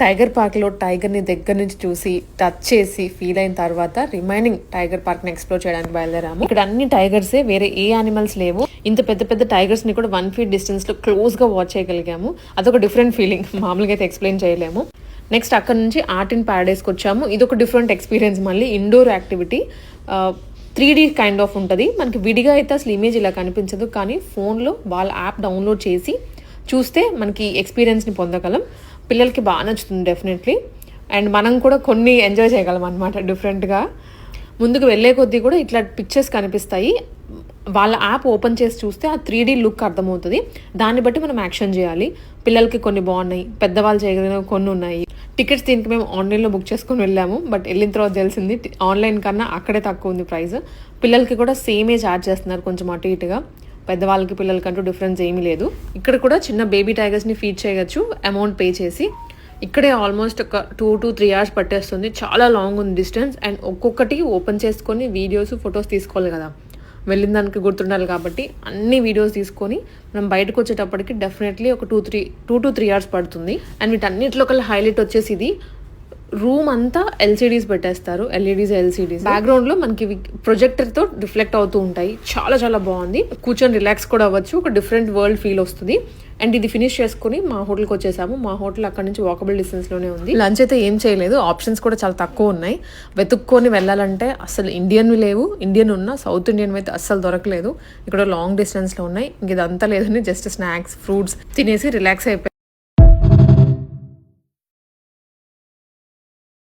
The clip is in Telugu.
టైగర్ పార్క్లో టైగర్ని దగ్గర నుంచి చూసి టచ్ చేసి ఫీల్ అయిన తర్వాత రిమైనింగ్ టైగర్ పార్క్ని ఎక్స్ప్లోర్ చేయడానికి బయలుదేరాము. ఇక్కడ అన్ని టైగర్సే, వేరే ఏ యానిమల్స్ లేవు. ఇంత పెద్ద పెద్ద టైగర్స్ని కూడా 1 feet డిస్టెన్స్లో క్లోజ్గా వాచ్ చేయగలిగాము. అదొక డిఫరెంట్ ఫీలింగ్, మామూలుగా అయితే ఎక్స్ప్లెయిన్ చేయలేము. నెక్స్ట్ అక్కడ నుంచి ఆర్ట్ ఇన్ ప్యారడైస్కి వచ్చాము. ఇది ఒక డిఫరెంట్ ఎక్స్పీరియన్స్, మళ్ళీ indoor activity. 3D kind of ఉంటుంది. మనకి విడిగా అయితే అసలు ఇమేజ్ ఇలా కనిపించదు, కానీ ఫోన్లో వాళ్ళ యాప్ డౌన్లోడ్ చేసి చూస్తే మనకి ఎక్స్పీరియన్స్ని పొందగలం. పిల్లలకి బాగా నచ్చుతుంది డెఫినెట్లీ. అండ్ మనం కూడా కొన్ని ఎంజాయ్ చేయగలం అనమాట డిఫరెంట్గా. ముందుకు వెళ్ళే కొద్దీ కూడా ఇట్లా పిక్చర్స్ కనిపిస్తాయి. వాళ్ళ యాప్ ఓపెన్ చేసి చూస్తే ఆ 3D లుక్ అర్థమవుతుంది. దాన్ని బట్టి మనం యాక్షన్ చేయాలి. పిల్లలకి కొన్ని బాగున్నాయి, పెద్దవాళ్ళు చేయగలిగినవి కొన్ని ఉన్నాయి. టికెట్స్ దీనికి మేము ఆన్లైన్లో బుక్ చేసుకొని వెళ్ళాము. బట్ వెళ్ళిన తర్వాత తెలిసింది ఆన్లైన్ కన్నా అక్కడే తక్కువ ఉంది ప్రైస్. పిల్లలకి కూడా సేమే ఛార్జ్ చేస్తున్నారు, కొంచెం అటు ఇటుగా. పెద్దవాళ్ళకి పిల్లలకంటూ డిఫరెన్స్ ఏమీ లేదు. ఇక్కడ కూడా చిన్న బేబీ టైగర్స్ని ఫీడ్ చేయవచ్చు అమౌంట్ పే చేసి. ఇక్కడే ఆల్మోస్ట్ ఒక 2 to 3 hours పట్టేస్తుంది. చాలా లాంగ్ ఉంది డిస్టెన్స్. అండ్ ఒక్కొక్కటి ఓపెన్ చేసుకొని వీడియోస్, ఫొటోస్ తీసుకోవాలి కదా, వెళ్ళిన దానికి గుర్తుండాలి. కాబట్టి అన్ని వీడియోస్ తీసుకొని మనం బయటకు వచ్చేటప్పటికి డెఫినెట్లీ ఒక 2 to 3 hours పడుతుంది. అండ్ వీటన్నిటిలో కల్లా హైలైట్ వచ్చేసి ఇది రూమ్ అంతా ఎల్సీడీస్ పెట్టేస్తారు, ఎల్సీడీస్. బ్యాక్గ్రౌండ్ లో మనకి ప్రొజెక్టర్ తో రిఫ్లెక్ట్ అవుతూ ఉంటాయి. చాలా చాలా బాగుంది. కూర్చొని రిలాక్స్ కూడా అవ్వచ్చు. ఒక డిఫరెంట్ వరల్డ్ ఫీల్ వస్తుంది. అండ్ ఇది ఫినిష్ చేసుకుని మా హోటల్కి వచ్చేసాము. మా హోటల్ అక్కడ నుంచి వాకబుల్ డిస్టెన్స్ లోనే ఉంది. లంచ్ అయితే ఏం చేయలేదు, ఆప్షన్స్ కూడా చాలా తక్కువ ఉన్నాయి. వెతుక్కొని వెళ్ళాలంటే అసలు ఇండియన్ లేవు, ఇండియన్ ఉన్నా సౌత్ ఇండియన్ అయితే అస్సలు దొరకలేదు. ఇక్కడ లాంగ్ డిస్టెన్స్ లో ఉన్నాయి. ఇంక ఇదంతా లేదని జస్ట్ స్నాక్స్, ఫ్రూట్స్ తినేసి రిలాక్స్ అయిపోయి